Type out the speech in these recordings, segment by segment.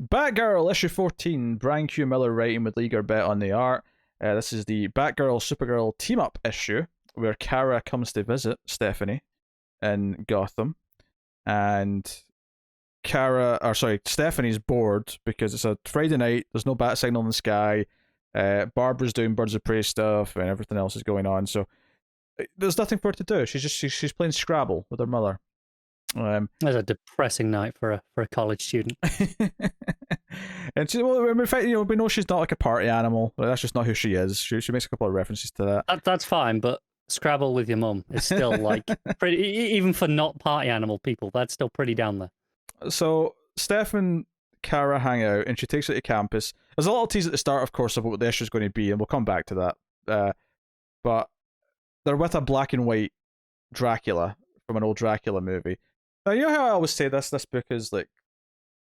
Batgirl issue 14, Brian Q. Miller writing with Lee Garbett on the art. This is the Batgirl Supergirl team up issue where Kara comes to visit Stephanie in Gotham, and Stephanie's bored because it's a Friday night. There's no bat signal in the sky. Barbara's doing Birds of Prey stuff, and everything else is going on. So there's nothing for her to do. She's playing Scrabble with her mother. That's a depressing night for a college student. And in fact, we know she's not like a party animal. That's just not who she is. She makes a couple of references to that. That's fine, but Scrabble with your mum is still like pretty. Even for not party animal people, that's still pretty down there. So Steph and Kara hang out, and she takes her to campus. There's a little tease at the start, of course, of what the issue is going to be, and we'll come back to that. But they're with a black and white Dracula from an old Dracula movie. Now, you know how I always say this book is like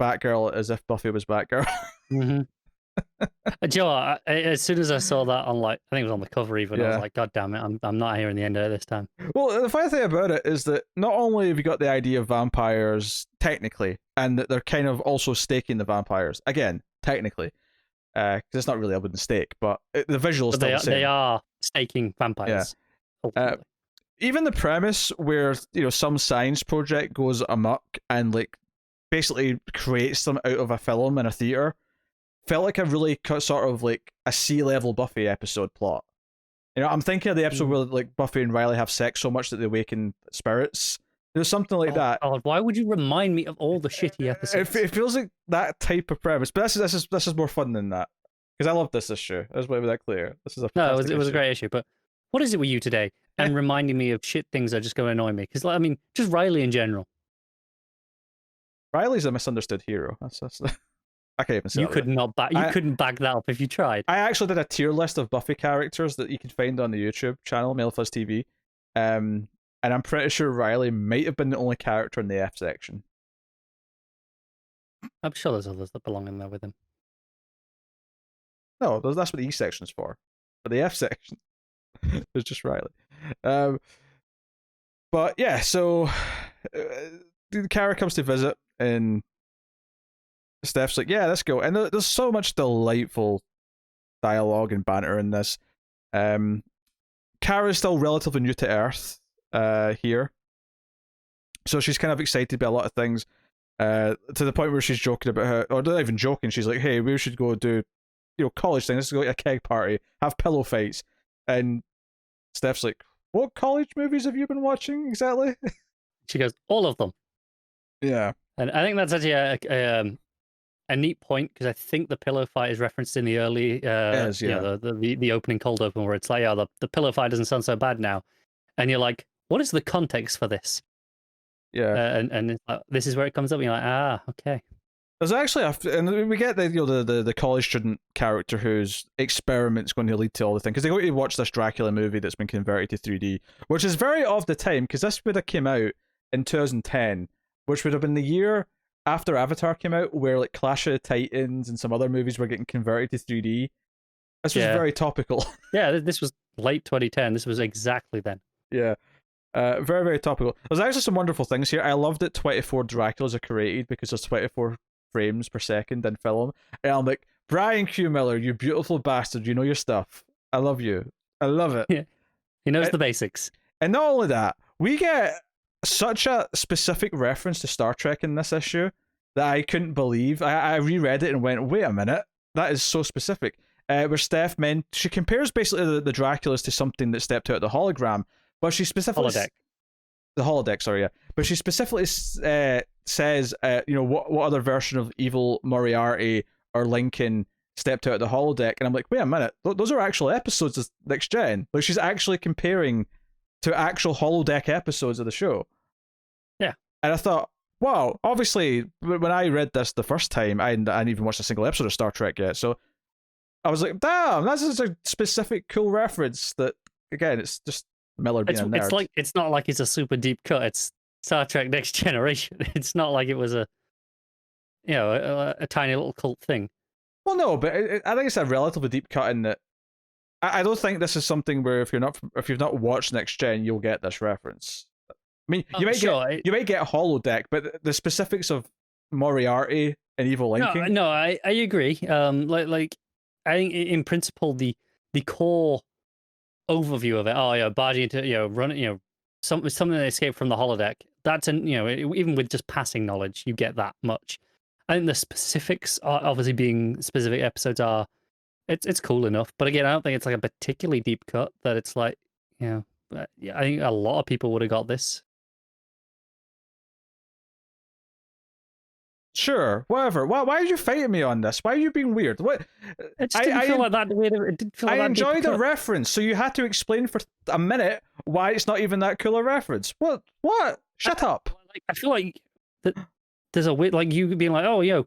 Batgirl as if Buffy was Batgirl? Mm-hmm. Joe, as soon as I saw that on, like, I think it was on the cover even, I was like, God damn it, I'm not hearing the end of it this time. Well, the funny thing about it is that not only have you got the idea of vampires, technically, and that they're kind of also staking the vampires. Again, technically. Because it's not really a wooden stake, but the visual is still the same. They are staking vampires. Yeah. Even the premise where, some science project goes amok and, like, basically creates them out of a film in a theater felt like a really sort of like a C-level Buffy episode plot. I'm thinking of the episode where like Buffy and Riley have sex so much that they awaken spirits. There's something like that. God, why would you remind me of all the shitty episodes? It feels like that type of premise, but this is more fun than that because I love this issue. I just want to be that clear. This is it was a great issue. But what is it with you today and reminding me of shit things that are just going to annoy me? Because just Riley in general. Riley's a misunderstood hero. That's I can't even say you couldn't back that up if you tried. I actually did a tier list of Buffy characters that you can find on the YouTube channel, Malefuzz TV. And I'm pretty sure Riley might have been the only character in the F section. I'm sure there's others that belong in there with him. No, that's what the E section's for. For the F section, there's just Riley. But yeah, so Kara comes to visit, and Steph's like, yeah, let's go. And there's so much delightful dialogue and banter in this. Kara's still relatively new to Earth here. So she's kind of excited about a lot of things. To the point where she's joking about her, or not even joking, she's like, hey, we should go do college thing. Let's go to a keg party, have pillow fights. And Steph's like, what college movies have you been watching exactly? She goes, all of them. Yeah. And I think that's actually a neat point, because I think the pillow fight is referenced in the early, the opening cold open, where it's like, the pillow fight doesn't sound so bad now, and you're like, what is the context for this? Yeah, and it's like, this is where it comes up. And you're like, okay. There's actually and we get the college student character whose experiment's going to lead to all the things, because they go to watch this Dracula movie that's been converted to 3D, which is very of the time, because this would have came out in 2010, which would have been the year after Avatar came out, where like Clash of the Titans and some other movies were getting converted to 3D. This was very topical. Yeah, this was late 2010. This was exactly then. Yeah. Very, very topical. There's actually some wonderful things here. I love that 24 Draculas are created because there's 24 frames per second in film. And I'm like, Brian Q. Miller, you beautiful bastard, you know your stuff. I love you. I love it. Yeah. He knows the basics. And not only that, we get such a specific reference to Star Trek in this issue that I couldn't believe. I reread it and went, wait a minute, that is so specific. Where Steph she compares basically the Draculas to something that stepped out of the hologram, but she specifically the holodeck, sorry, yeah. But she specifically says, what other version of evil Moriarty or Lincoln stepped out of the holodeck, and I'm like, wait a minute, those are actual episodes of Next Gen. Like, she's actually comparing to actual holodeck episodes of the show. Yeah. And I thought, wow, obviously, when I read this the first time, I hadn't even watched a single episode of Star Trek yet, so I was like, damn, that's just a specific cool reference that, again, it's just Miller being a nerd. It's not like it's a super deep cut. It's Star Trek Next Generation. It's not like it was a tiny little cult thing. Well, no, but I think it's a relatively deep cut in that I don't think this is something where if you've not watched Next Gen, you'll get this reference. I mean, you might get holodeck, but the specifics of Moriarty and evil linking. No, I agree. Like I think in principle the core overview of it. Oh, yeah, barging into running, something that escaped from the holodeck. That's even with just passing knowledge, you get that much. I think the specifics are obviously being specific episodes are. It's cool enough, but again, I don't think it's like a particularly deep cut that it's like I think a lot of people would have got this. Sure, whatever. Why are you fighting me on this? Why are you being weird? What? It just didn't feel like that weird. It didn't feel like I that enjoy the reference, so you had to explain for a minute why it's not even that cool a reference. What? Shut up. I feel like that there's a weird, like you being like, oh,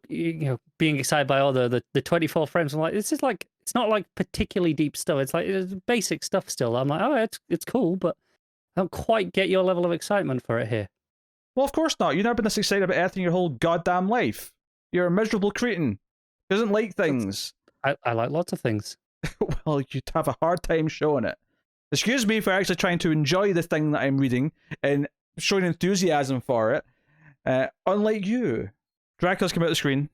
being excited by all the 24 frames. I'm like, this is like, it's not like particularly deep stuff. It's like it's basic stuff still. I'm like, oh, it's cool, but I don't quite get your level of excitement for it here. Well, of course not. You've never been this excited about anything your whole goddamn life. You're a miserable cretin. Doesn't like things. I like lots of things. Well, you'd have a hard time showing it. Excuse me for actually trying to enjoy the thing that I'm reading and showing enthusiasm for it. Unlike you. Dracula's come out of the screen.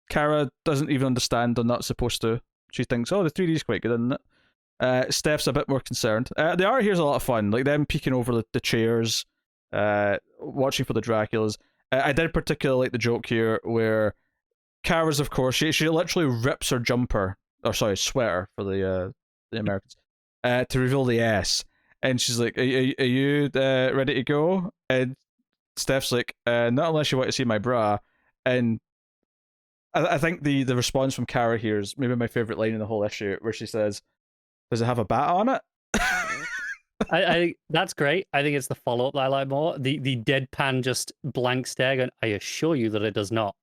Kara doesn't even understand they're not supposed to. She thinks, oh, the 3D is quite good, isn't it? Steph's a bit more concerned. The art here's a lot of fun. Like them peeking over the chairs, watching for the Draculas. I did particularly like the joke here where Kara's, of course, she literally rips her jumper, or sorry, sweater for the Americans, to reveal the S. And she's like, are you ready to go? And Steph's like, not unless you want to see my bra. And I think the response from Kara here is maybe my favourite line in the whole issue, where she says, does it have a bat on it? I that's great. I think it's the follow-up that I like more. The deadpan just blank stare going, I assure you that it does not.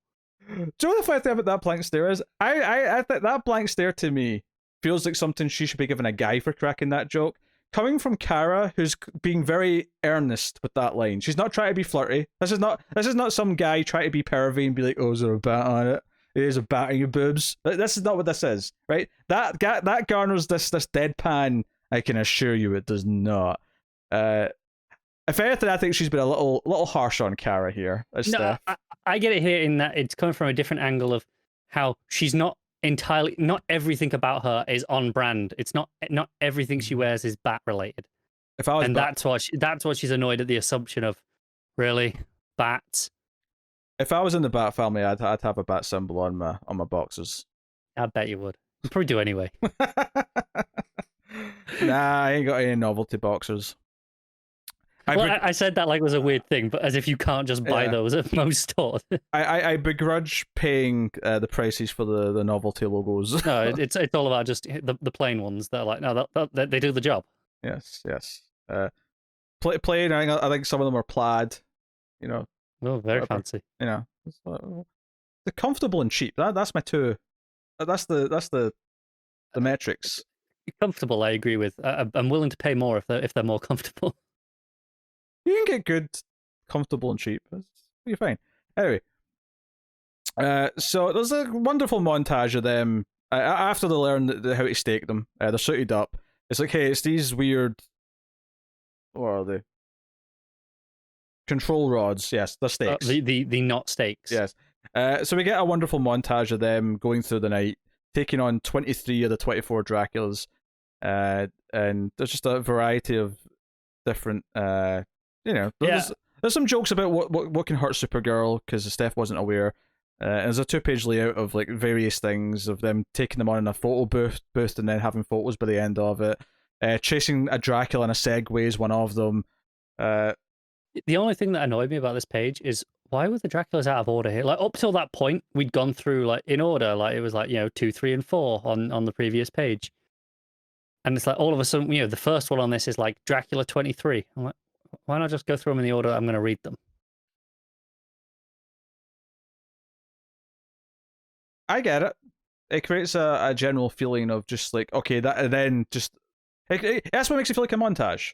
Do you know what the funny thing about that blank stare is? I think that blank stare to me feels like something she should be given a guy for cracking that joke. Coming from Kara, who's being very earnest with that line. She's not trying to be flirty. This is not some guy trying to be pervy and be like, oh, is there a bat on it? There's a bat on your boobs. This is not what this is, right? That garners this deadpan. I can assure you it does not. If anything, I think she's been a little harsh on Kara here. No, I get it here in that it's coming from a different angle of how she's not everything about her is on brand. It's not everything she wears is bat related. That's what she's annoyed at, the assumption of, really, bats. If I was in the Bat family, I'd have a bat symbol on my boxers. I bet you would. You'd probably do anyway. Nah, I ain't got any novelty boxers. I said that like it was a weird thing, but as if you can't just buy those at most stores. I begrudge paying the prices for the novelty logos. No, it's all about just the plain ones that are like, no, they do the job. Yes. Plain. I think some of them are plaid. Oh, very fancy. They're comfortable and cheap. That's my two. That's the metrics. Comfortable, I agree with. I'm willing to pay more if they're more comfortable. You can get good, comfortable, and cheap. You're fine. Anyway, so there's a wonderful montage of them after they learn how to stake them. They're suited up. It's like, hey, it's these weird. What are they? Control rods. Yes, they're stakes. The not stakes. Yes. So we get a wonderful montage of them going through the night, taking on 23 of the 24 Draculas, and there's just a variety of different. There's some jokes about what can hurt Supergirl because Steph wasn't aware. And there's a 2-page layout of like various things of them taking them on in a photo booth and then having photos by the end of it. Chasing a Dracula in a Segway is one of them. The only thing that annoyed me about this page is why were the Draculas out of order here? Like up till that point, we'd gone through like in order. Like it was like 2, 3, and 4 on the previous page, and it's like all of a sudden, the first one on this is like Dracula 23. I'm like, why not just go through them in the order I'm going to read them? I get it. It creates a general feeling of just like, okay, that, and then just that's what makes it feel like a montage.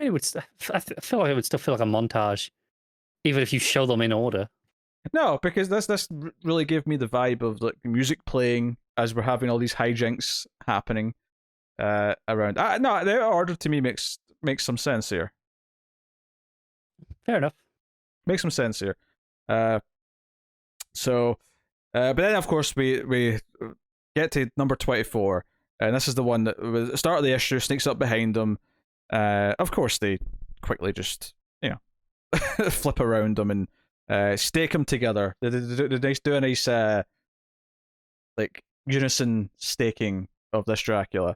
I feel like it would still feel like a montage, even if you show them in order. No, because this really gave me the vibe of like music playing as we're having all these hijinks happening around. No, the order to me makes some sense here. Fair enough. makes some sense here. But then of course we get to number 24, and this is the one that was the start of the issue. Sneaks up behind them. Of course they quickly just flip around them and stake them together. They do a nice like unison staking of this Dracula,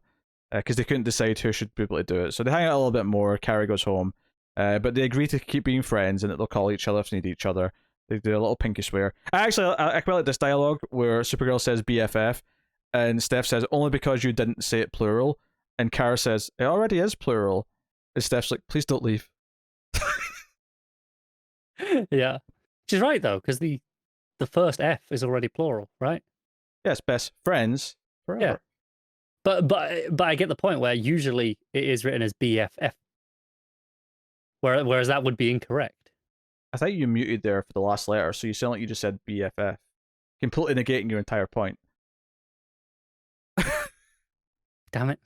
because they couldn't decide who should be able to do it. So they hang out a little bit more. Carrie goes home, but they agree to keep being friends and that they'll call each other if they need each other. They do a little pinky swear. I quite like this dialogue where Supergirl says BFF, and Steph says, only because you didn't say it plural, and Kara says, it already is plural. And Steph's like, please don't leave. Yeah. She's right, though, because the first F is already plural, right? Yes, best friends forever. Yeah. But I get the point where usually it is written as BFF, whereas that would be incorrect. I thought you muted there for the last letter, so you sound like you just said BFF, completely negating your entire point. Damn it!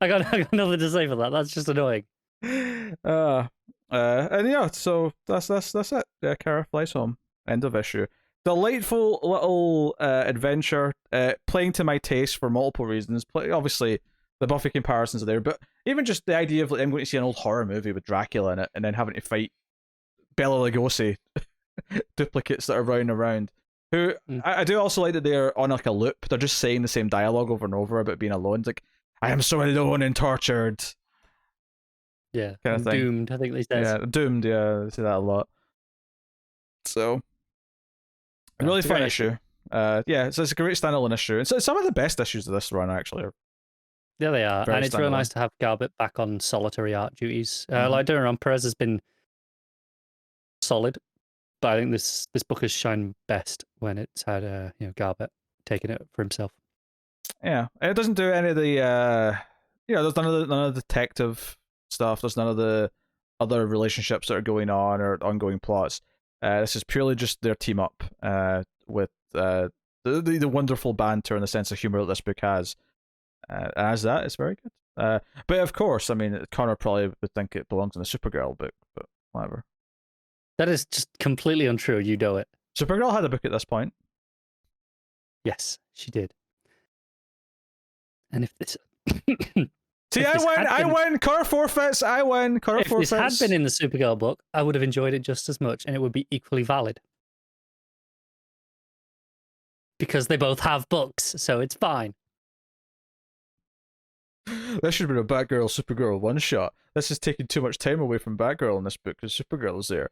I got nothing to say for that. That's just annoying. And yeah, so that's it. Kara flies home. End of issue. Delightful little adventure, playing to my taste for multiple reasons. Obviously, the Buffy comparisons are there, but even just the idea of like, I'm going to see an old horror movie with Dracula in it, and then having to fight Bela Lugosi duplicates that are running around. Who I do also like that they're on like a loop. They're just saying the same dialogue over and over about being alone. It's like, I am so alone and tortured. Yeah, kind of thing. Doomed. I think these days. Yeah, doomed. Yeah, I see that a lot. So, a really fun issue. Yeah, so it's a great standalone issue. And so some of the best issues of this run actually are. Yeah, they are, and it's really nice to have Garbett back on solitary art duties. Like don't run, Perez has been solid, but I think this book has shined best when it's had Garbett taking it for himself. Yeah, it doesn't do any of the there's none of the detective stuff. There's none of the other relationships that are going on or ongoing plots. This is purely just their team up with the wonderful banter and the sense of humor that this book has. As that, it's very good. But of course, I mean, Connor probably would think it belongs in a Supergirl book, but whatever. That is just completely untrue. You know it. Supergirl had a book at this point. Yes, she did. And if this... See, I win! Connor forfeits, I win! Connor forfeits. If this had been in the Supergirl book, I would have enjoyed it just as much, and it would be equally valid. Because they both have books, so it's fine. This should have been a Batgirl Supergirl one shot. This is taking too much time away from Batgirl in this book because Supergirl is there.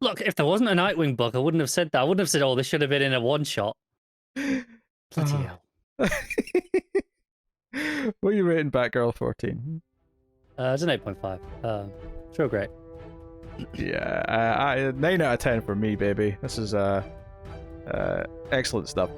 Look, if there wasn't a Nightwing book, I wouldn't have said that. I wouldn't have said, oh, this should have been in a one shot. Bloody hell. What are you rating Batgirl 14? It's an 8.5. Sure, great. Yeah, 9 out of 10 for me, baby. This is excellent stuff.